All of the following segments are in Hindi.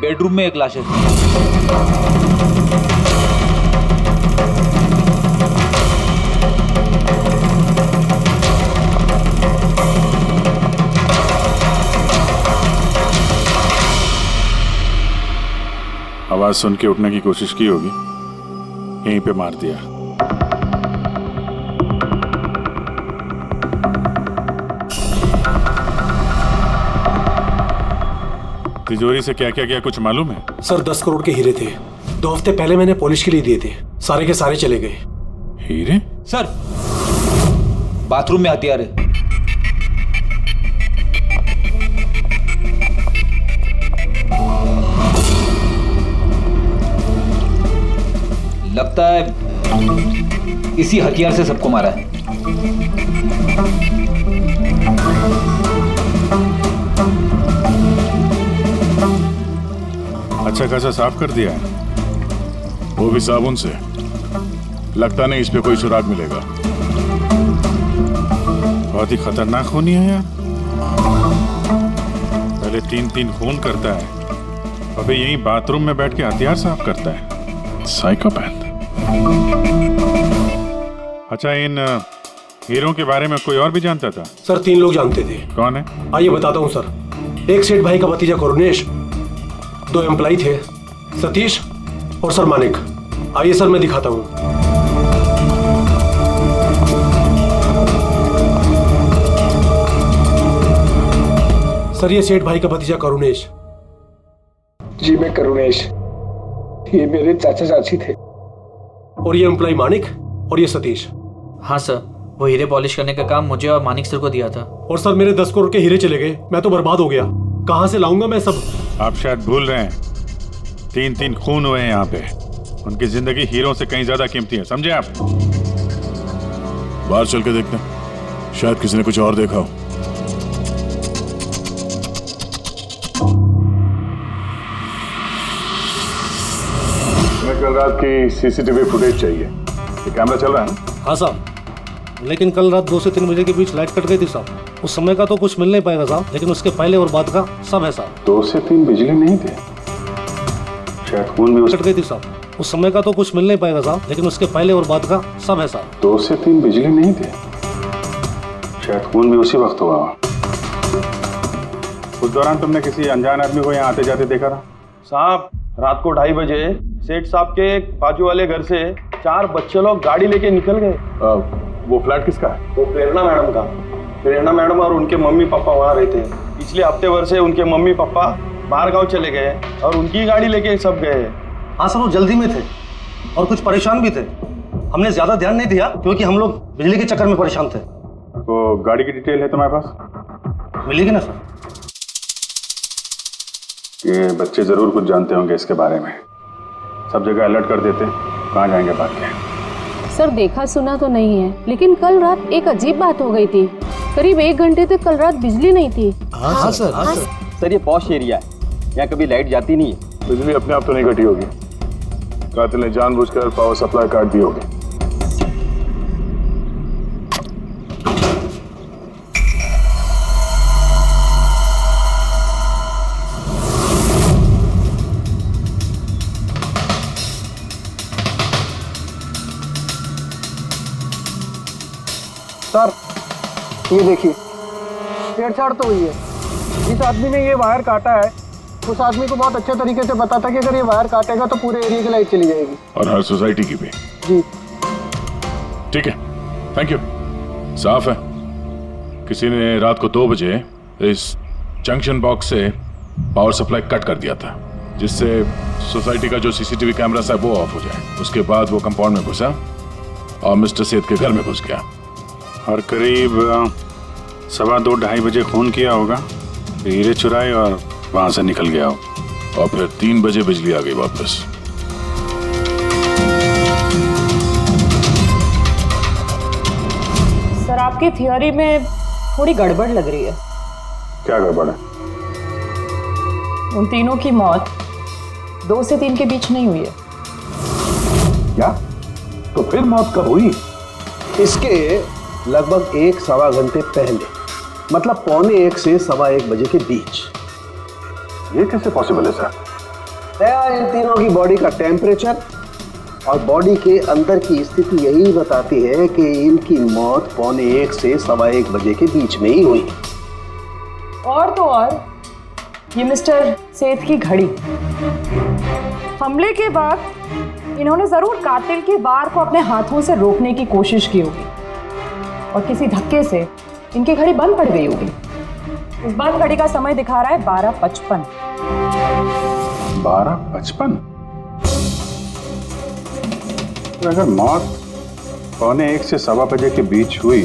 बेडरूम में एक लाश है। आवाज सुन के उठने की कोशिश की होगी, यहीं पे मार दिया। तिजोरी से क्या क्या किया कुछ मालूम है? सर 10 करोड़ के हीरे थे, 2 हफ्ते पहले मैंने पॉलिश के लिए दिए थे, सारे के सारे चले गए। हीरे? सर बाथरूम में हथियार है। लगता है इसी हथियार से सबको मारा है। अच्छा खासा साफ कर दिया है, वो भी साबुन से। लगता नहीं इस पे कोई सुराग मिलेगा। बहुत ही खतरनाक खूनी है यार। पहले 3-3 खून करता है, अबे यहीं बाथरूम में बैठ के हथियार साफ करता है। साइकोपैथ। अच्छा, इन हीरों के बारे में कोई और भी जानता था? सर 3 लोग जानते थे। कौन है? आइए बताता हूँ सर। एक सेठ भाई का भतीजा करुणेश, 2 एम्प्लॉय थे, सतीश और सर मानिक। आइए सर मैं दिखाता हूँ। सर ये सेठ भाई का भतीजा करुणेश। जी मैं करुणेश, ये मेरे चाचा चाची थे। और ये एम्प्लॉय मानिक और ये सतीश। हाँ सर, वो हीरे पॉलिश करने का काम मुझे और मानिक सर को दिया था। और सर मेरे 10 करोड़ के हीरे चले गए, मैं तो बर्बाद हो गया। कहाँ से लाऊंगा मैं सब? आप शायद भूल रहे हैं, 3-3 खून हुए हैं यहाँ पे। उनकी जिंदगी हीरों से कहीं ज्यादा कीमती है, समझे आप? बाहर चल के देखते हैं, शायद किसी ने कुछ और देखा हो। हमें कल रात की सीसीटीवी फुटेज चाहिए। ये कैमरा चल रहा है ना? हाँ साहब, लेकिन कल रात 2 से 3 बजे के बीच लाइट कट गई थी साहब। उस समय का तो कुछ मिल नहीं पाएगा साहब, लेकिन उसके पहले और बाद का सब है साहब। 2 से 3 बिजली नहीं थे, शायद खून भी कट गई थी साहब। उस समय का तो कुछ मिल नहीं पाएगा साहब, लेकिन उसके पहले और बाद का सब है साहब। 2 से 3 बिजली नहीं थे, शायद खून भी उसी वक्त हुआ। उस दौरान तुमने किसी अनजान आदमी को यहाँ आते जाते देखा था? साहब रात को 2:30 बजे सेठ साहब के बाजू वाले घर से 4 बच्चे लोग गाड़ी लेके निकल गए। वो फ्लैट किसका है? वो प्रेरणा मैडम का। प्रेरणा मैडम और उनके मम्मी पापा वहाँ रहते हैं। पिछले हफ्ते भर से उनके मम्मी पापा बाहर गाँव चले गए और उनकी गाड़ी लेके सब गए। हाँ सर, वो जल्दी में थे और कुछ परेशान भी थे। हमने ज्यादा ध्यान नहीं दिया क्योंकि हम लोग बिजली के चक्कर में परेशान थे। तो गाड़ी की डिटेल है तुम्हारे पास? मिलेगी ना सर? ये बच्चे जरूर कुछ जानते होंगे इसके बारे में। सब जगह अलर्ट कर देते, कहाँ जाएंगे भाग के। सर देखा सुना तो नहीं है, लेकिन कल रात एक अजीब बात हो गई थी। करीब 1 घंटे तक कल रात बिजली नहीं थी। हाँ सर। सर ये पॉश एरिया है, यहाँ कभी लाइट जाती नहीं है। बिजली अपने आप तो नहीं कटी होगी, कातिल ने जानबूझकर पावर सप्लाई काट दी होगी। सर ये देखिए, छेड़छाड़ तो हुई है। जिस आदमी ने ये वायर काटा है उस आदमी को बहुत अच्छे तरीके से पता था कि अगर ये वायर काटेगा तो पूरे एरिया की लाइट चली जाएगी। और हर सोसाइटी की भी। जी ठीक है, थैंक यू। साफ है, किसी ने रात को 2 बजे इस जंक्शन बॉक्स से पावर सप्लाई कट कर दिया था, जिससे सोसाइटी का जो सीसीटीवी कैमरा है वो ऑफ हो जाए। उसके बाद वो कंपाउंड में घुसा और मिस्टर सेठ के घर में घुस गया। और करीब 2:15-2:30 बजे खून किया होगा, हीरे चुराए और वहां से निकल गया हो। और फिर 3 बजे बिजली आ गई वापस। सर आपकी थियोरी में थोड़ी गड़बड़ लग रही है। क्या गड़बड़ है? उन तीनों की मौत 2 से 3 के बीच नहीं हुई है। क्या? तो फिर मौत कब हुई? इसके लगभग 1-1.25 घंटे पहले, मतलब 1:45 से 1:15 बजे के बीच। ये कैसे पॉसिबल है सर? दया, इन तीनों की बॉडी का टेम्परेचर और बॉडी के अंदर की स्थिति यही बताती है कि इनकी मौत 1:15 से 1:15 बजे के बीच में ही हुई। और तो और ये मिस्टर सेठ की घड़ी, हमले के बाद इन्होंने जरूर कातिल के वार को अपने हाथों से रोकने की कोशिश की होगी और किसी धक्के से इनकी घड़ी बंद पड़ गई होगी। इस बंद घड़ी का समय दिखा रहा है 12:55। 12:55? तो अगर मौत 1:15 से 1:15 बजे के बीच हुई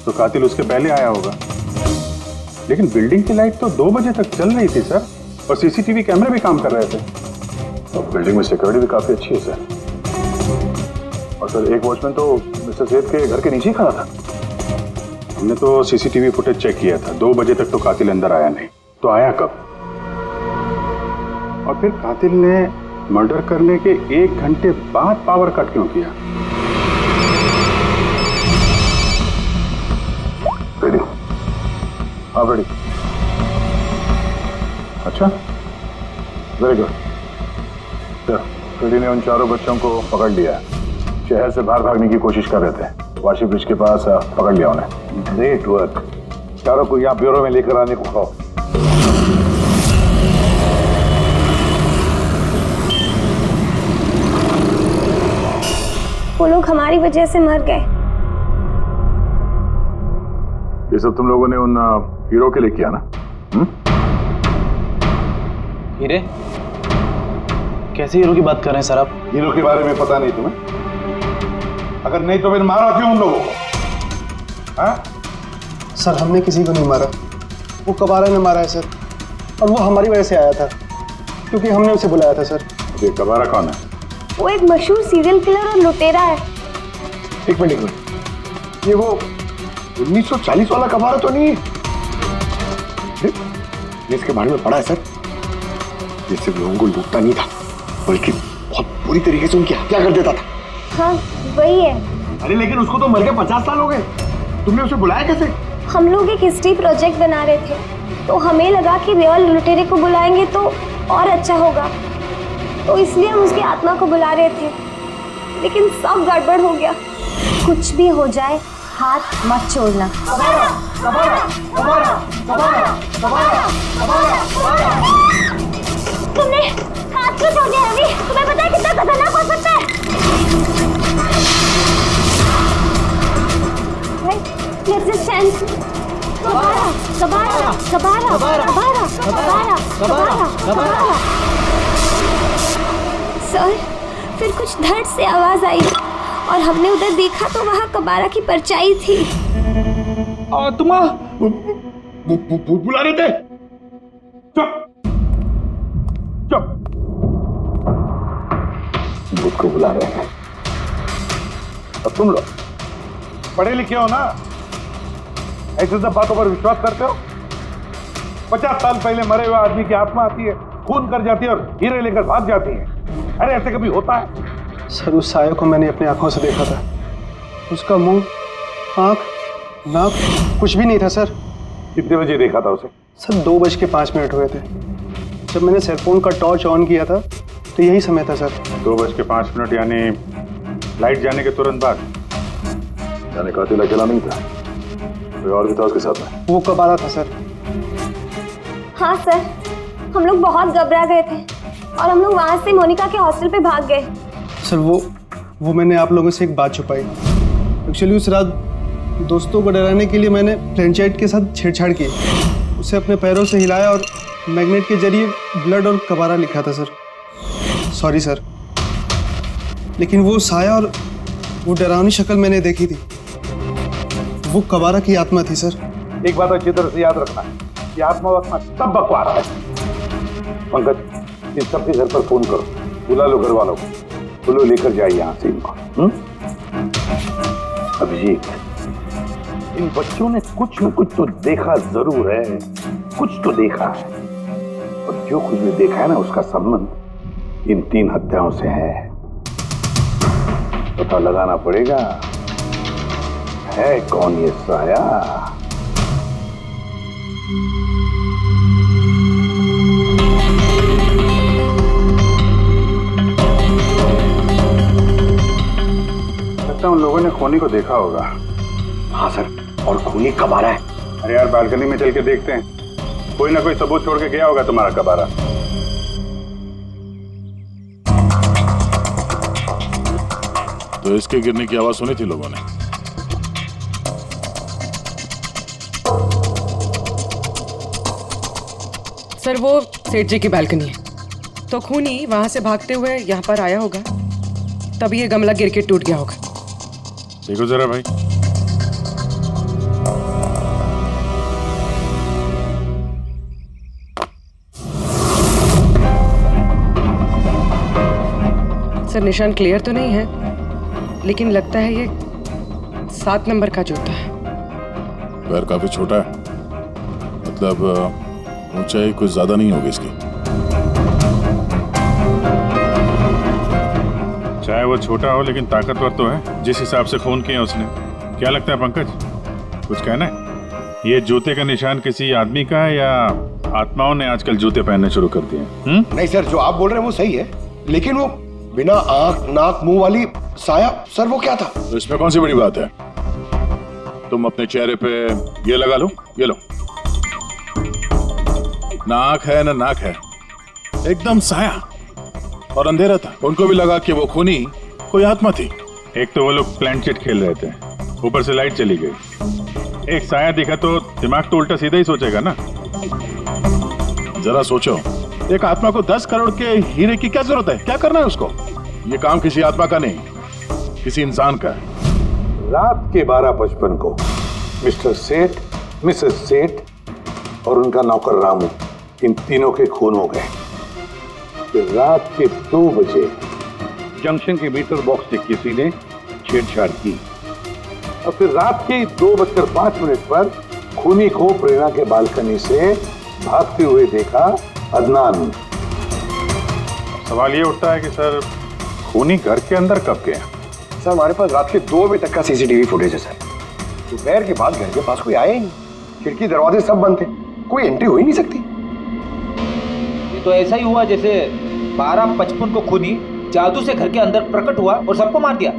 तो कातिल उसके पहले आया होगा। लेकिन बिल्डिंग की लाइट तो 2 बजे तक चल रही थी सर, और सीसीटीवी कैमरे भी काम कर रहे थे। और बिल्डिंग में सिक्योरिटी भी काफी अच्छी है सर। और सर एक वॉचमैन तो मिस्टर सेठ के घर के नीचे ही खड़ा था। हमने तो सीसीटीवी फुटेज चेक किया था, 2 बजे तक तो कातिल अंदर आया नहीं। तो आया कब? और फिर कातिल ने मर्डर करने के 1 घंटे बाद पावर कट क्यों किया? रेडी? हाँ रेडी। अच्छा, वेरी गुड। रेडी ने उन चारों बच्चों को पकड़ लिया है। शहर से बाहर भागने की कोशिश कर रहे थे। वाशी ब्रिज के पास पकड़ लिया उन्हें। Great work. चारों को यहाँ ब्यूरो में लेकर आने को कहो। वो लोग हमारी वजह से मर गए। ये सब तुम लोगों ने उन हीरो के लिए किया ना? हीरे? कैसे हीरो की बात कर रहे हैं सर आप? हीरो के बारे में पता नहीं तुम्हें? अगर नहीं तो फिर मारा क्यों उन लोगों को? हाँ? सर हमने किसी को नहीं मारा, वो कबारा ने मारा है सर। और वो हमारी वजह से आया था क्योंकि हमने उसे बुलाया था सर। ये कबारा कौन है? वो एक मशहूर सीरियल किलर और लुटेरा है। एक मिनट, ये वो 1940 वाला कबारा तो नहीं है? ये इसके बारे में पढ़ा है सर। ये सिर्फ लोगों को लूटता नहीं था, बल्कि बहुत बुरी तरीके से उनकी हत्या कर देता था। हाँ वही है। अरे लेकिन उसको तो मर के 50 साल हो गए। तुमने उसे बुलाया कैसे? हम लोग एक हिस्ट्री प्रोजेक्ट बना रहे थे, तो हमें लगा कि रियल लुटेरे को बुलाएंगे तो और अच्छा होगा, तो इसलिए हम उसकी आत्मा को बुला रहे थे। लेकिन सब गड़बड़ हो गया। कुछ भी हो जाए हाथ मत छोड़ना। तुमने हाथ क्यों छोड़ दिया रवि? तुम्हें पता है कितना खतरनाक हो सकता है? रेजिस्टेंस। कबारा, कबारा, कबारा, कबारा, कबारा, कबारा, कबारा। सर, फिर कुछ धड़ से आवाज आई और हमने उधर देखा तो वहाँ कबारा की परछाई थी। तुम बुला रहे थे? चुप चुप। भूत को बुला रहे हैं। अब तुम लोग पढ़े लिखे हो ना, ऐसे सब बातों पर विश्वास करते हो? 50 साल पहले मरे हुए आदमी की आत्मा आती है, खून कर जाती है और हीरे लेकर भाग जाती है। अरे ऐसे कभी होता है? सर उस साये को मैंने अपनी आंखों से देखा था। उसका मुंह, आंख, नाक कुछ भी नहीं था सर। कितने बजे देखा था उसे? सर 2:05 हुए थे। जब मैंने सेलफोन का टॉर्च ऑन किया था तो यही समय था सर। 2:05 यानी लाइट जाने के तुरंत बाद? यानी कातिल अकेला नहीं था, कोई और भी था उसके साथ में? वो कबारा था सर। हाँ सर, हम लोग बहुत घबरा गए थे और हम लोग वहाँ से मोनिका के हॉस्टल पे भाग गए। सर वो मैंने आप लोगों से एक बात छुपाई। एक्चुअली उस रात दोस्तों को डराने के लिए मैंने फ्लैशलाइट के साथ छेड़छाड़ की। उसे अपने पैरों से हिलाया और मैग्नेट के जरिए ब्लड और कबारा लिखा था सर। सॉरी सर, लेकिन वो साया और वो डरावनी शक्ल मैंने देखी थी, वो कबारा की आत्मा थी सर। एक बात अच्छी तरह से याद रखना है, ये आत्मा वात्मा सब बकवास है। पंकज, इन सबके घर पर फोन करो, बुला लो घर वालों को, बोलो लेकर जाए यहाँ से इनको। अभिजीत, इन बच्चों ने कुछ न कुछ तो देखा जरूर है, कुछ तो देखा है, और जो कुछ भी देखा है ना उसका संबंध इन 3 हत्याओं से है। पता लगाना पड़ेगा है कौन ये साया। लगता है उन लोगों ने खूनी को देखा होगा। हाँ सर, और खूनी कब आ रहा है? अरे यार बालकनी में चल के देखते हैं, कोई ना कोई सबूत छोड़ के गया होगा तुम्हारा कबारा। तो इसके गिरने की आवाज सुनी थी लोगों ने? सर वो सेठ जी की बालकनी है, तो खूनी वहां से भागते हुए यहाँ पर आया होगा, तभी ये गमला गिर के टूट गया होगा। देखो जरा भाई। सर निशान क्लियर तो नहीं है, लेकिन लगता है ये 7 नंबर का जूता है। पैर काफी छोटा है, मतलब ऊंचाई कुछ ज्यादा नहीं होगी इसकी। चाहे वो छोटा हो लेकिन ताकतवर तो है, जिस हिसाब से खून किया उसने। क्या लगता है पंकज, कुछ कहना है? ये जूते का निशान किसी आदमी का है या आत्माओं ने आजकल जूते पहनने शुरू कर दिए? नहीं सर, जो आप बोल रहे हैं वो सही है, लेकिन वो बिना आंख नाक मुंह वाली साया, सर वो क्या था? तो इसमें कौन सी बड़ी बात है? तुम अपने चेहरे पे ये लगा लो, ये लो। ना आंख है ना नाक है, एकदम साया और अंधेरा था। उनको भी लगा कि वो खूनी कोई आत्मा थी। एक तो वो लोग प्लानचेट खेल रहे थे, ऊपर से लाइट चली गई। एक साया दिखा तो दिमाग तो उल्टा सीधा ही सोचेगा ना। जरा सोचो, एक आत्मा को 10 करोड़ के हीरे की क्या जरूरत है? क्या करना है उसको? ये काम किसी आत्मा का नहीं, किसी इंसान का है। रात के 12:55 को मिस्टर सेठ, मिसेस सेठ और उनका नौकर रामू, इन तीनों के खून हो गए। फिर रात के 2 बजे जंक्शन के मीटर बॉक्स से किसी ने छेड़छाड़ की और फिर रात के 2:05 पर खूनी को प्रेरणा के बालकनी से भागते हुए देखा अदनान। सवाल ये उठता है कि सर खूनी घर के अंदर कब गया? सर हमारे पास रात के 2 बजे तक का सीसीटीवी फुटेज है सर। दोपहर के बाद घर के पास कोई आया ही नहीं, खिड़की दरवाजे सब बंद थे, कोई एंट्री हो ही नहीं सकती। ये तो ऐसा ही हुआ जैसे 12:55 को खूनी जादू से घर के अंदर प्रकट हुआ और सबको मार दिया।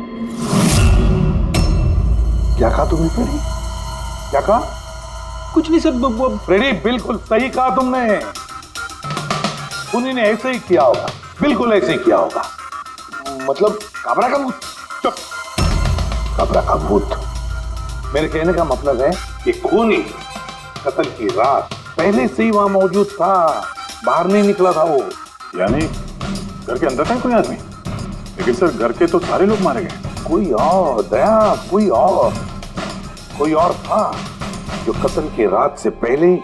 क्या कहा तुमने फ्रेडी? क्या कहा? कुछ नहीं सर। फ्रेडी बिल्कुल सही कहा तुमने, खूनी ने ऐसे ही किया होगा, बिल्कुल ऐसे ही किया होगा। मतलब काबरा का भूत? चुप, काबरा का भूत। मेरे कहने का मतलब है कि खूनी कत्ल की रात पहले से ही वहां मौजूद था, बाहर नहीं निकला था वो। यानी घर के अंदर था कोई आदमी, लेकिन सर घर के तो सारे लोग मारे गए। कोई और दया, कोई और था जो कत्ल की रात से पहले ही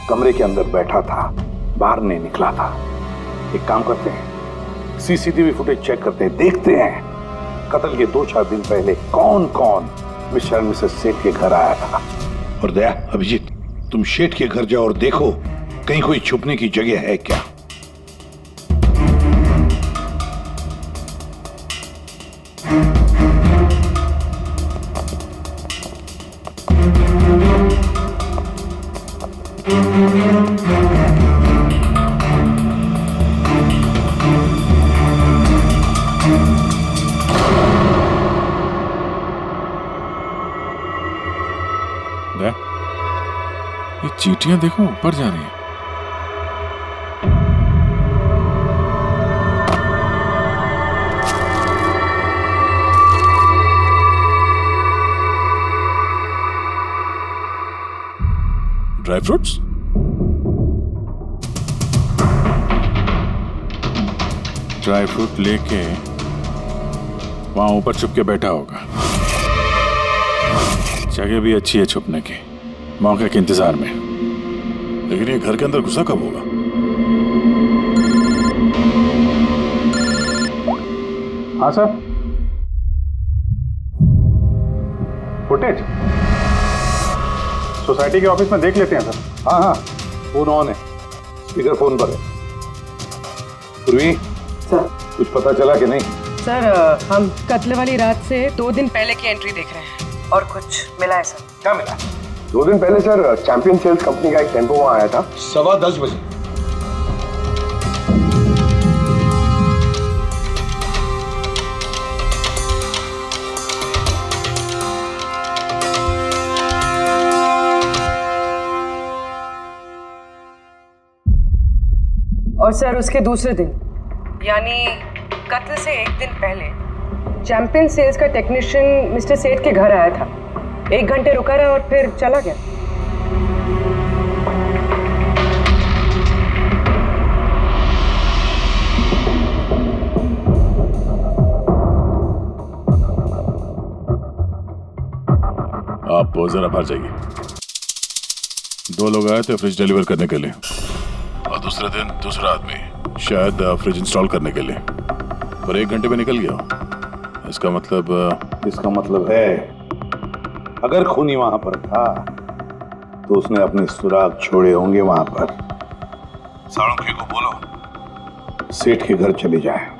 कमरे के अंदर बैठा था, बाहर नहीं निकला था। एक काम करते हैं, सीसीटीवी फुटेज चेक करते हैं, देखते हैं कत्ल के 2-4 दिन पहले कौन कौन मिस्टर मिसेस सेठ के घर आया था। और दया, अभिजीत, तुम शेठ के घर जाओ और देखो कहीं कोई छुपने की जगह है क्या। ये चींटियां देखो ऊपर जा रही हैं। Dry fruits? ड्राई फ्रूट लेके वहां ऊपर छुप के बैठा होगा। जगह भी अच्छी है छुपने की, मौके के इंतजार में। लेकिन ये घर के अंदर घुसा कब होगा? हाँ सर, फुटेज सोसाइटी के ऑफिस में देख लेते हैं सर। हाँ हाँ, फोन ऑन है, स्पीकर फोन पर है। पूर्वी सर, कुछ पता चला कि नहीं? सर हम कत्ल वाली रात से 2 दिन पहले की एंट्री देख रहे हैं और कुछ मिला है सर। क्या मिला? 2 दिन पहले सर चैंपियन सेल्स कंपनी का एक टेम्पो वहां आया था 10:15 बजे। और सर उसके दूसरे दिन यानी कत्ल से एक दिन पहले चैंपियन सेल्स का टेक्नीशियन मिस्टर सेठ के घर आया था। 1 घंटे रुका रहा और फिर चला गया। आप जरा बाहर जाइए। 2 लोग आए थे फ्रिज डिलीवर करने के लिए और दूसरे दिन दूसरा आदमी शायद फ्रिज इंस्टॉल करने के लिए, और 1 घंटे में निकल गया। इसका मतलब है अगर खूनी वहां पर था तो उसने अपने सुराग छोड़े होंगे वहां पर। साळुंखे को बोलो सेठ के घर चले जाए।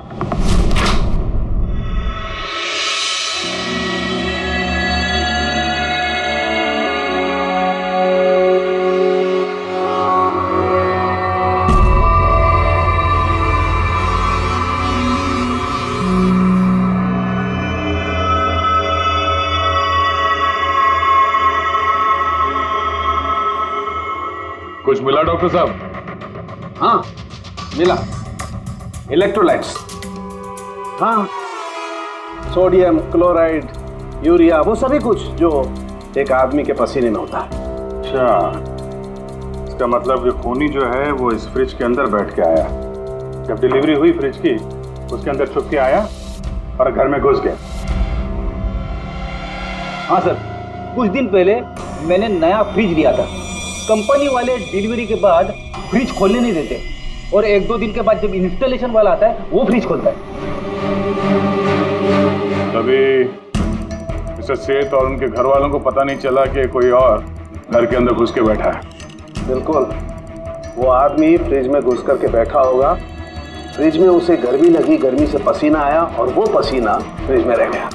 कुछ मिला डॉक्टर साहब? हाँ मिला, इलेक्ट्रोलाइट्स। हाँ, सोडियम क्लोराइड, यूरिया, वो सभी कुछ जो एक आदमी के पसीने में होता है। अच्छा, इसका मतलब कि खूनी जो है वो इस फ्रिज के अंदर बैठ के आया। जब डिलीवरी हुई फ्रिज की, उसके अंदर छुप के आया और घर में घुस गया। हाँ सर, कुछ दिन पहले मैंने नया फ्रिज लिया था। कंपनी वाले डिलीवरी के बाद फ्रिज खोलने नहीं देते और 1-2 दिन के बाद जब इंस्टॉलेशन वाला आता है वो फ्रिज खोलता है। तभी मिस्टर सेठ और उनके घर वालों को पता नहीं चला कि कोई और घर के अंदर घुस के बैठा है। बिल्कुल, वो आदमी फ्रिज में घुस करके बैठा होगा। फ्रिज में उसे गर्मी लगी, गर्मी से पसीना आया और वो पसीना फ्रिज में रह गया।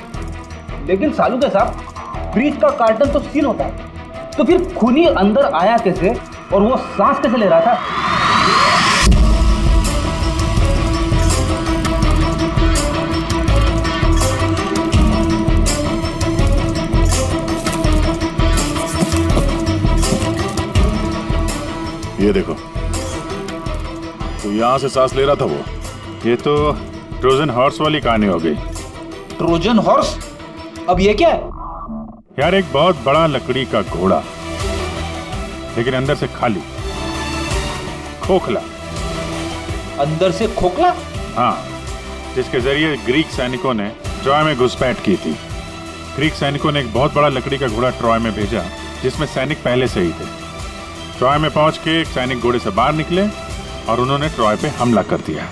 लेकिन सालुंखे साहब, फ्रिज का कार्टन तो सील होता है, तो फिर खूनी अंदर आया कैसे और वो सांस कैसे ले रहा था? ये देखो, तो यहां से सांस ले रहा था वो। ये तो ट्रोजन हॉर्स वाली कहानी हो गई। Trojan horse? अब ये क्या है? यार, एक बहुत बड़ा लकड़ी का घोड़ा, लेकिन अंदर से खाली, खोखला। अंदर से खोखला? हाँ, जिसके जरिए ग्रीक सैनिकों ने ट्रॉय में घुसपैठ की थी। ग्रीक सैनिकों ने एक बहुत बड़ा लकड़ी का घोड़ा ट्रॉय में भेजा, जिसमें सैनिक पहले से ही थे। ट्रॉय में पहुंच के सैनिक घोड़े से बाहर निकले और उन्होंने ट्रॉय पे हमला कर दिया।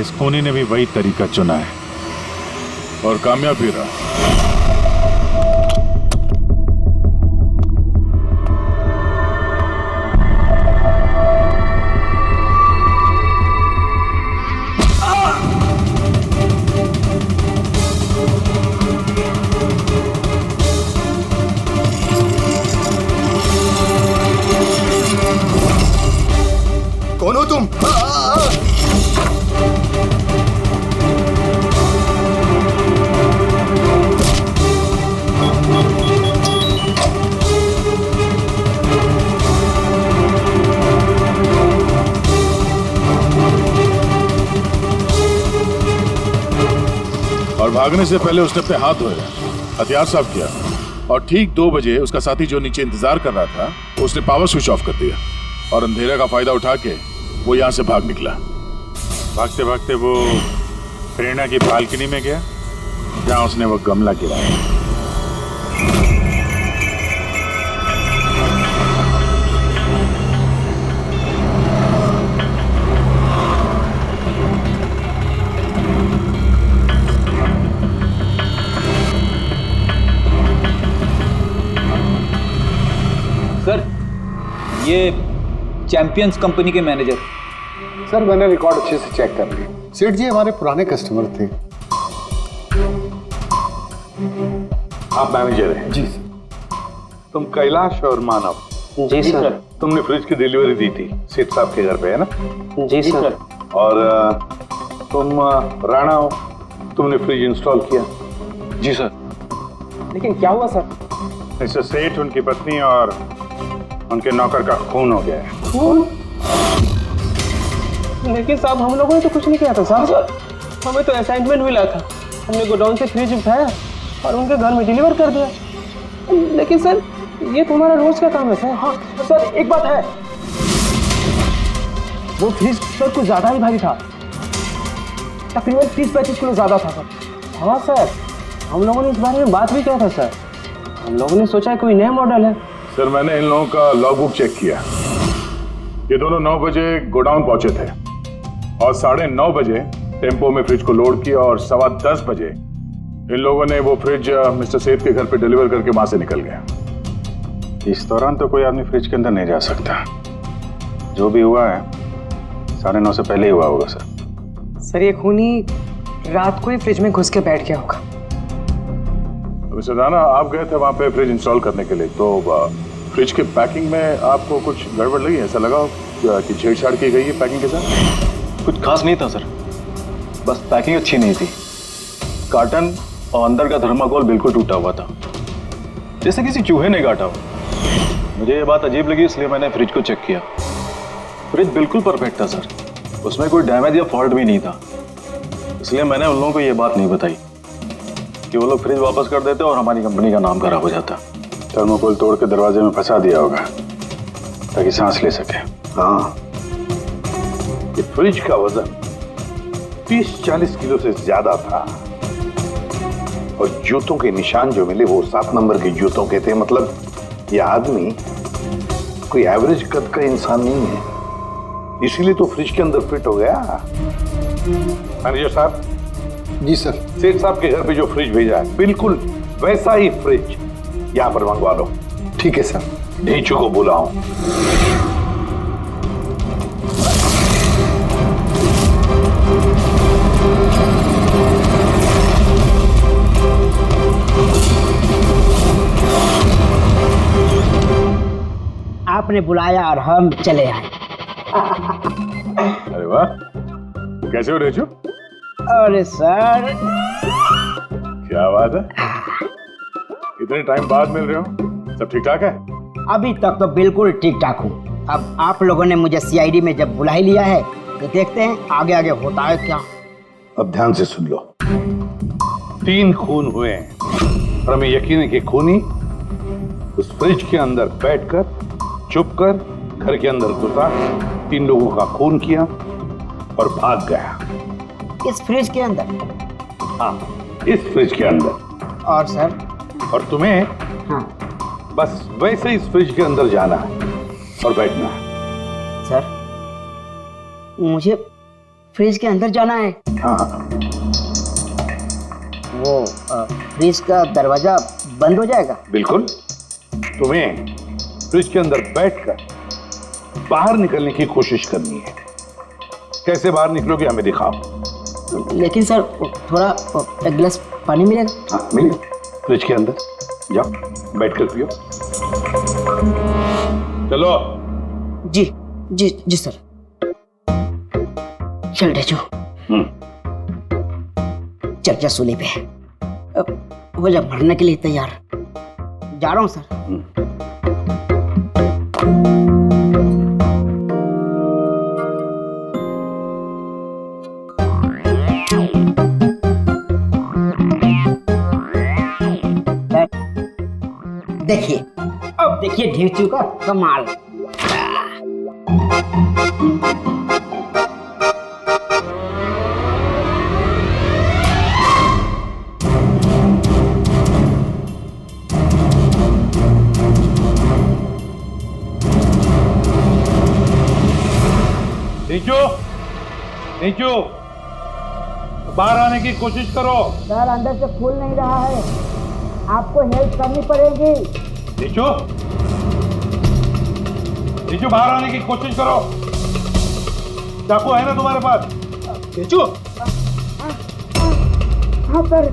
इस खूनी ने भी वही तरीका चुना है और कामयाब भी रहा। कौन हो तुम? और भागने से पहले उसने अपने हाथ धोए, हथियार साफ किया और ठीक 2 बजे उसका साथी जो नीचे इंतजार कर रहा था उसने पावर स्विच ऑफ कर दिया और अंधेरे का फायदा उठा के वो यहाँ से भाग निकला। भागते भागते वो प्रेरणा की बालकनी में गया, जहाँ उसने वो गमला गिराया। सर, ये चैंपियंस कंपनी के मैनेजर। सर, मैंने रिकॉर्ड अच्छे से चेक कर लिया। सेठ जी हमारे पुराने कस्टमर थे। आप मैनेजर हैं? जी सर। तुम कैलाश और मानव? जी सर। तुमने फ्रिज की डिलीवरी दी थी सेठ साहब के घर पे, है ना? जी सर। और तुम राणा हो, तुमने फ्रिज इंस्टॉल किया? जी सर। लेकिन क्या हुआ सर? मिस्टर सेठ, उनकी पत्नी और उनके नौकर का खून हो गया है। खून? लेकिन साहब हम लोगों ने तो कुछ नहीं किया था साहब। हमें तो असाइनमेंट मिला था, हमने गोडाउन से फ्रिज उठाया और उनके घर में डिलीवर कर दिया। लेकिन सर ये तो हमारा रोज का काम है सर। हाँ सर एक बात है, वो फ्रिज सर कुछ ज्यादा ही भारी था, तकरीबन 30-35 किलो ज्यादा था सर। हाँ सर, हम लोगों ने इस बारे में बात भी किया था सर। हम लोगों ने सोचा कोई नया मॉडल है। सर मैंने इन लोगों का लॉगबुक चेक किया, ये दोनों 9 बजे गोडाउन पहुंचे थे और 9:30 बजे टेम्पो में फ्रिज को लोड किया और 10:15 बजे इन लोगों ने वो फ्रिज मिस्टर सेठ के घर पे डिलीवर करके वहां से निकल गए। इस दौरान तो कोई आदमी फ्रिज के अंदर नहीं जा सकता। जो भी हुआ है 9:30 से पहले ही हुआ होगा सर। सर ये खूनी रात को ही फ्रिज में घुस के बैठ गया होगा। मिस्टर राणा, आप गए थे वहां पे फ्रिज इंस्टॉल करने के लिए, तो फ्रिज के पैकिंग में आपको कुछ गड़बड़ लगी? ऐसा लगा कि छेड़छाड़ की गई है पैकिंग के साथ? कुछ खास नहीं था सर, बस पैकिंग अच्छी नहीं थी। कार्टन और अंदर का थर्माकोल बिल्कुल टूटा हुआ था, जैसे किसी चूहे ने काटा हो। मुझे ये बात अजीब लगी, इसलिए मैंने फ्रिज को चेक किया। फ्रिज बिल्कुल परफेक्ट था सर, उसमें कोई डैमेज या फॉल्ट भी नहीं था। इसलिए मैंने उन लोगों को ये बात नहीं बताई कि वो लोग फ्रिज वापस कर देते और हमारी कंपनी का नाम खराब हो जाता। थर्मोकोल तोड़ के दरवाजे में फंसा दिया होगा ताकि सांस ले सके। हाँ, ये फ्रिज का वजन 30-40 किलो से ज्यादा था और जूतों के निशान जो मिले वो 7 नंबर के जूतों के थे। मतलब ये आदमी कोई एवरेज कद का इंसान नहीं है, इसीलिए तो फ्रिज के अंदर फिट हो गया। मैनेजर साहब। जी सर। सेठ साहब के घर पे जो फ्रिज भेजा है बिल्कुल वैसा ही फ्रिज यहाँ पर मंगवा लो। ठीक है सर। ढीचू को बुलाओ। आपने बुलाया और हम चले आए। अरे वाह, कैसे हो रेचू? अरे सर, क्या बात है, इतने टाइम बाद मिल रहे हो, सब ठीक ठाक है? अभी तक तो बिल्कुल ठीक ठाक हूँ। अब आप लोगों ने मुझे सीआईडी में जब बुला ही लिया है तो देखते हैं आगे आगे होता है क्या। अब ध्यान से सुन लो। 3 खून हुए हैं और हमें यकीन है कि खूनी उस फ्रिज के अंदर बैठकर चुपकर घर के अंदर घुसा, 3 लोगों का खून किया और भाग गया। इस फ्रिज के अंदर? हाँ, इस फ्रिज के अंदर। और सर? और तुम्हें हाँ, बस वैसे इस फ्रिज के अंदर जाना है और बैठना है। सर, मुझे फ्रिज के अंदर जाना है? हाँ। वो फ्रिज का दरवाजा बंद हो जाएगा? बिल्कुल। तुम्हें फ्रिज के अंदर बैठकर बाहर निकलने की कोशिश करनी है। कैसे बाहर निकलोगे हमें दिखाओ। लेकिन सर थोड़ा एक गिलास पानी मिलेगा? हाँ मिलेगा, फ्रिज के अंदर जाओ, बैठकर पियो। चलो। जी जी जी सर। चल रेचू, चल जा सूली पे, हो जा मरने के लिए तैयार। जा रहा हूँ सर। देखिए, अब देखिए ढेचू का कमाल। नीचू, नीचू, बाहर आने की कोशिश करो। सर अंदर से खुल नहीं रहा है, आपको हेल्प करनी पड़ेगी। नीचू, नीचू बाहर आने की कोशिश करो। चाकू है ना तुम्हारे पास? नीचू। हाँ सर,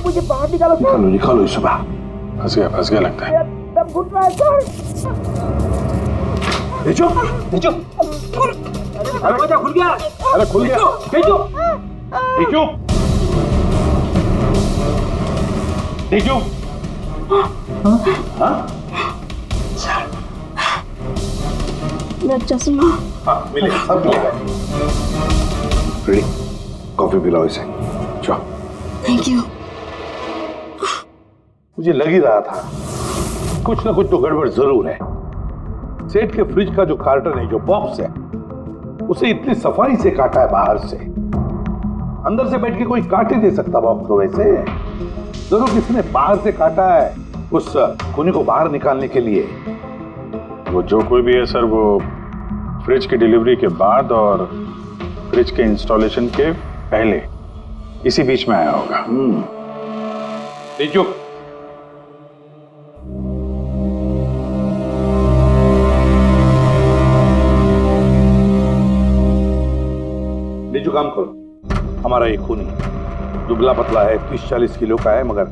मुझे बाहर निकालो सर। निकालो निकालो इसे बाहर। फंस गया लगता है। सब घुट रहा है सर। नीचू, नीचू। दरवाजा खुल गया। अरे खुल गया। नीचू, नीचू, नीचू। हाँ? मेरा चश्मा। हाँ मिलेगा, सब मिलेगा। रेडी, कॉफी पिलाओ इसे। जाओ। Thank you. मुझे लग ही रहा था कुछ ना कुछ तो गड़बड़ जरूर है। सेठ के फ्रिज का जो कार्टन है, जो बॉक्स है, उसे इतनी सफाई से काटा है बाहर से। अंदर से बैठ के कोई काट ही दे सकता बॉक्स को वैसे। जरूर किसी ने बाहर से काटा है उस खूनी को बाहर निकालने के लिए। वो जो कोई भी है सर, वो फ्रिज की डिलीवरी के बाद और फ्रिज के इंस्टॉलेशन के पहले इसी बीच में आया होगा। तेजो, जो काम करो, हमारा ये खूनी दुबला पतला है, 30-40 किलो का है, मगर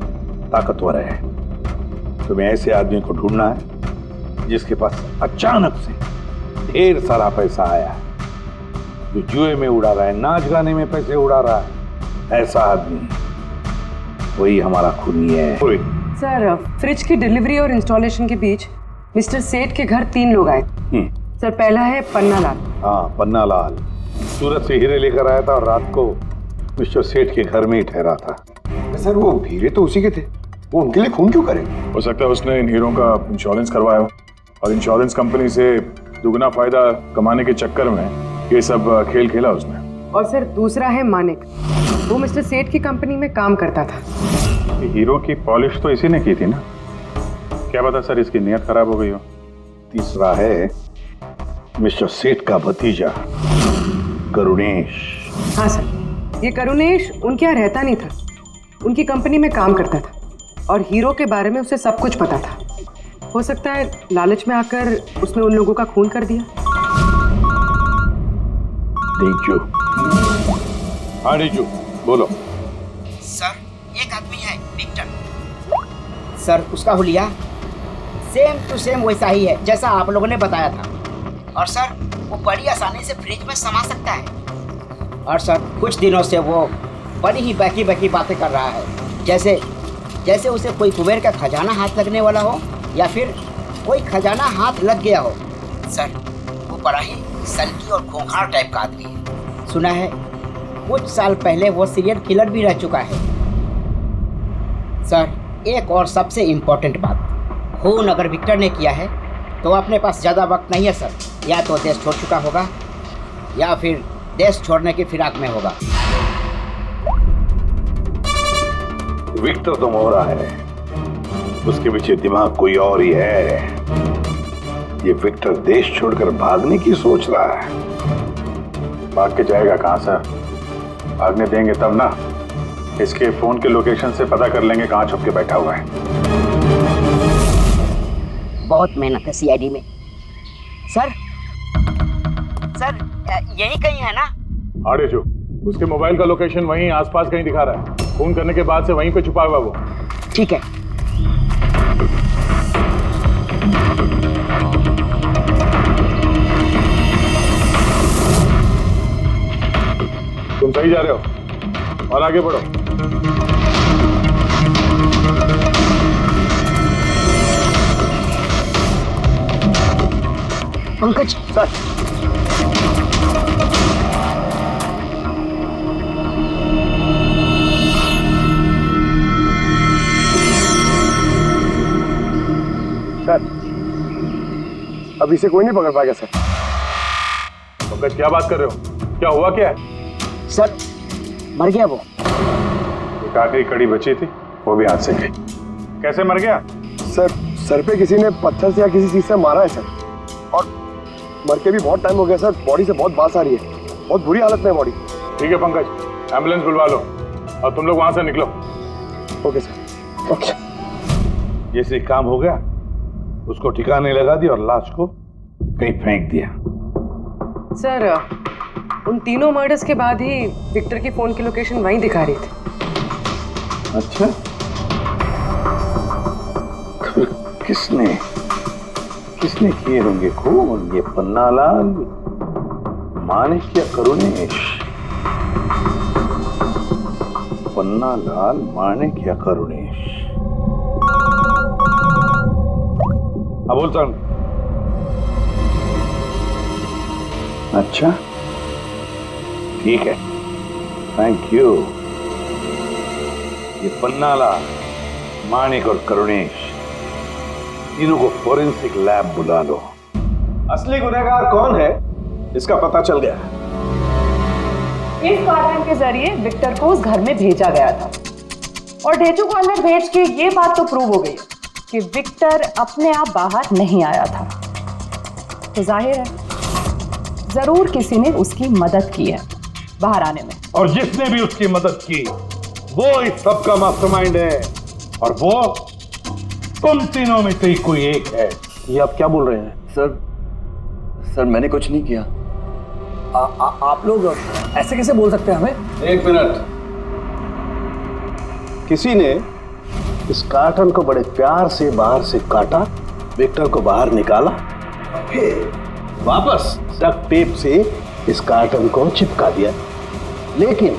ताकतवर है। तुम्हें ऐसे आदमी को ढूंढना है जिसके पास अचानक से ढेर सारा पैसा आया है, जो जुए में उड़ा रहा है, नाच गाने में पैसे उड़ा रहा है। ऐसा आदमी वही हमारा खूनी है। सर, फ्रिज की डिलीवरी और इंस्टॉलेशन के बीच मिस्टर सेठ के घर 3 लोग आए। सर, पहला है पन्ना लाल। हाँ, पन्ना लाल सूरत से हीरे लेकर आया था और रात को मिस्टर सेठ के घर में ही ठहरा था। सर, वो हीरे तो उसी के थे, वो उनके लिए खून क्यों करे? हो सकता है उसने इन हीरों का इंश्योरेंस करवाया हो और इंश्योरेंस कंपनी से दुगना फायदा कमाने के चक्कर में ये सब खेल खेला उसने। और सर, दूसरा है मानिक। वो मिस्टर सेठ की कंपनी में काम करता था। हीरो की पॉलिश तो इसी ने की थी ना, क्या पता सर इसकी नीयत खराब हो गई हो। तीसरा है मिस्टर सेठ का भतीजा करुणेश। हाँ सर, ये करुणेश उनके यहाँ रहता नहीं था, उनकी कंपनी में काम करता था और हीरो के बारे में उसे सब कुछ पता था। हो सकता है लालच में आकर उसने उन लोगों का खून कर दिया। डेजू, हाँ डेजू, बोलो। सर, एक आदमी है विक्टर। सर, उसका हुलिया सेम टू सेम वैसा ही है जैसा आप लोगों ने बताया था। और सर, वो बड़ी आसानी से फ्रिज में समा सकता है। और सर, कुछ दिनों से वो बड़ी ही बकी बातें कर रहा है, जैसे उसे कोई कुबेर का खजाना हाथ लगने वाला हो या फिर कोई खजाना हाथ लग गया हो। सर, वो बड़ा ही सनकी और खूंखार टाइप का आदमी है। सुना है कुछ साल पहले वो सीरियल किलर भी रह चुका है। सर, एक और सबसे इम्पोर्टेंट बात, खून अगर विक्टर ने किया है तो अपने पास ज़्यादा वक्त नहीं है सर। या तो देश छोड़ चुका होगा या फिर देश छोड़ने की फिराक में होगा। विक्टर तो मोहरा है, उसके पीछे दिमाग कोई और ही है। ये विक्टर देश छोड़कर भागने की सोच रहा है। भाग के जाएगा कहाँ सर? भागने देंगे तब ना, इसके फोन के लोकेशन से पता कर लेंगे कहाँ छुप के बैठा हुआ है। बहुत मेहनत है सीआईडी में। सर, यही कहीं है ना? हाँ डेजू, उसके मोबाइल का लोकेशन वहीं आसपास कहीं दिखा रहा है। फोन करने के बाद से वहीं पे छुपा हुआ वो। ठीक है। तुम सही जा रहे हो और आगे बढ़ो। पंकज सर, अब इसे कोई नहीं पकड़ पाएगा सर। पंकज, क्या बात कर रहे हो? क्या हुआ क्या है? सर, मर गया वो। एक आखिरी कड़ी बची थी, वो भी हाथ से गई। कैसे मर गया? सर पे किसी ने पत्थर से या किसी चीज से मारा है सर, और मर के भी बहुत टाइम हो गया सर। बॉडी से बहुत बास आ रही है, बहुत बुरी हालत में है बॉडी। ठीक है पंकज, एम्बुलेंस बुलवा लो और तुम लोग वहां से निकलो। Okay sir. ओके। जैसे काम हो गया, उसको ठिकाने लगा दिया और लाश को कहीं फेंक दिया। सर, उन तीनों मर्डर्स के बाद ही विक्टर की फोन की लोकेशन वहीं दिखा रही थी। अच्छा, किसने किए होंगे खून? ये पन्नालाल, माणिक या करुणेश? पन्नालाल, माणिक या करुणेश? हाँ, बोलता हूँ। अच्छा ठीक है, थैंक यू। ये पन्नाला, माणिक और करुणेश, तीनों को फोरेंसिक लैब बुला लो। असली गुनहगार कौन है इसका पता चल गया। इस कार्टन के जरिए विक्टर को उस घर में भेजा गया था और ढेचू को अंदर भेज के ये बात तो प्रूव हो गई कि विक्टर अपने आप बाहर नहीं आया था। तो जाहिर है जरूर किसी ने उसकी मदद की है बाहर आने में। और जिसने भी उसकी मदद की वो इस सब का मास्टरमाइंड है, और वो तुम तीनों में से ही कोई एक है। ये आप क्या बोल रहे हैं? सर मैंने कुछ नहीं किया। आप लोग ऐसे कैसे बोल सकते हैं हमें? एक मिनट, किसी ने इस कार्टन को बड़े प्यार से बाहर से काटा, विक्टर को बाहर निकाला, फिर वापस डक्ट टेप से इस कार्टन को चिपका दिया। लेकिन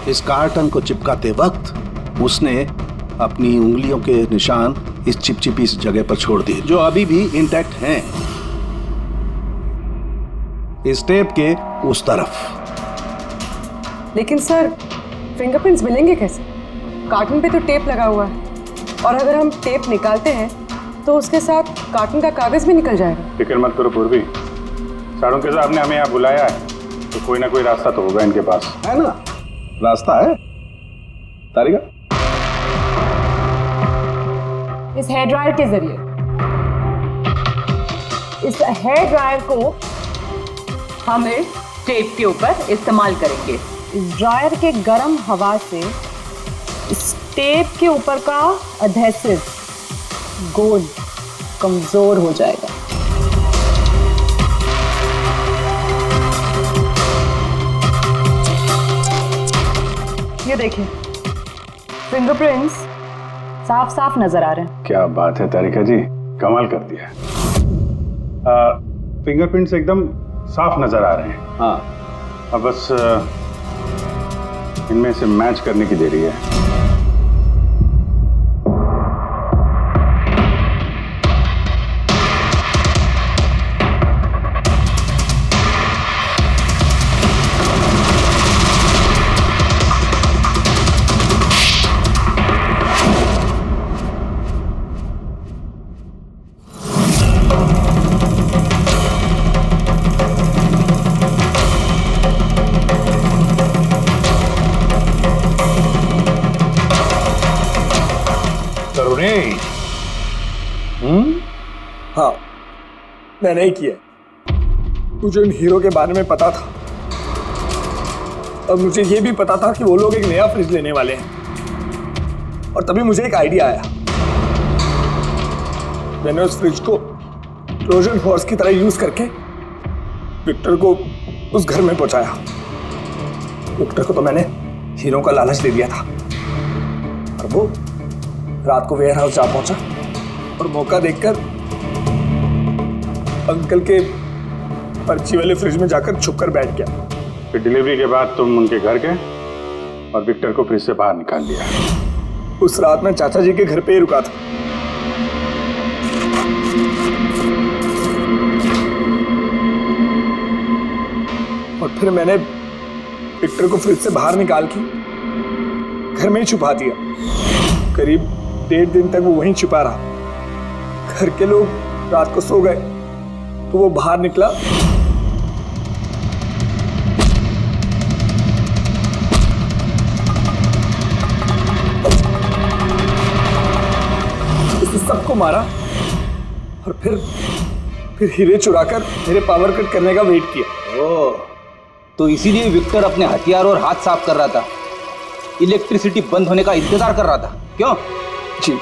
इस कार्टन को चिपकाते वक्त उसने अपनी उंगलियों के निशान इस चिपचिपी इस जगह पर छोड़ दिए, जो अभी भी इंटैक्ट हैं, इस टेप के उस तरफ। लेकिन सर फिंगरप्रिंट्स मिलेंगे कैसे? कार्टन पे तो टेप लगा हुआ है, और अगर हम टेप निकालते हैं तो उसके साथ कार्टन का कागज भी निकल जाएगा। फिक्र मत करो पूर्वी, साड़ों साहब ने हमें यहाँ बुलाया है तो कोई ना कोई रास्ता तो होगा इनके पास। है ना, रास्ता है। तारिका, इस हेयर ड्रायर के जरिए, इस हेयर ड्रायर को हम इस टेप के ऊपर इस्तेमाल करेंगे। इस ड्रायर के गर्म हवा से इस टेप के ऊपर का एडहेसिव गोंद कमजोर हो जाएगा। ये देखिए, फिंगरप्रिंट्स साफ साफ नजर आ रहे हैं। क्या बात है तारिका जी, कमाल कर दिया। फिंगरप्रिंट्स एकदम साफ नजर आ रहे हैं। हाँ, अब बस इनमें से मैच करने की देरी है। हाँ, मैंने ही किया। मुझे इन हीरो के बारे में पता था, और मुझे ये भी पता था कि वो लोग एक नया फ्रिज लेने वाले हैं। और तभी मुझे एक आइडिया आया। मैंने उस फ्रिज को ट्रोजन हॉर्स की तरह यूज करके विक्टर को उस घर में पहुंचाया। विक्टर को तो मैंने हीरो का लालच दे दिया था, और वो रात को वेयर हाउस जा पहुंचा और मौका देखकर अंकल के पर्ची वाले फ्रिज में जाकर छुपकर बैठ गया। फिर डिलीवरी के बाद तुम उनके घर गए और विक्टर को फ्रिज से बाहर निकाल लिया। उस रात मैं चाचा जी के घर पे ही रुका था। और फिर मैंने विक्टर को फ्रिज से बाहर निकाल के घर में ही छुपा दिया। करीब 1.5 दिन तक वो वहीं छुपा रहा। घर के लोग रात को सो गए तो वो बाहर निकला, उसने सबको मारा और फिर हीरे चुराकर मेरे पावर कट करने का वेट किया। ओह, तो इसीलिए विक्टर अपने हथियार और हाथ साफ कर रहा था, इलेक्ट्रिसिटी बंद होने का इंतजार कर रहा था, क्यों? जी,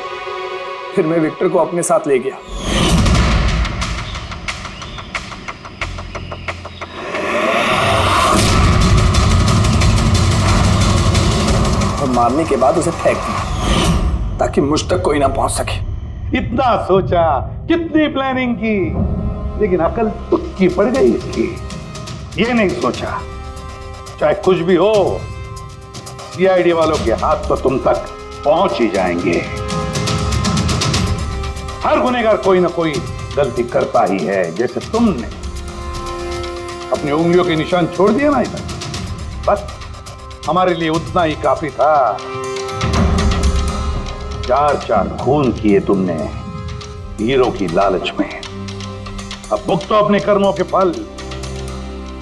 फिर मैं विक्टर को अपने साथ ले गया। और मारने के बाद उसे फेंक दिया ताकि मुझ तक कोई ना पहुंच सके। इतना सोचा, कितनी प्लानिंग की, लेकिन अकल तुक्की पड़ गई इसकी। ये नहीं सोचा चाहे कुछ भी हो, सीआईडी वालों के हाथ तो तुम तक पहुंच ही जाएंगे। हर गुनहगार कोई ना कोई गलती करता ही है, जैसे तुमने। अपनी उंगलियों के निशान छोड़ दिए ना इधर, बस हमारे लिए उतना ही काफी था। 4 खून किए तुमने हीरो की लालच में। अब भुगतो अपने कर्मों के फल।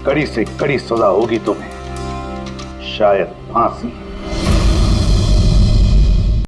कड़ी से कड़ी सजा होगी तुम्हें, शायद फांसी।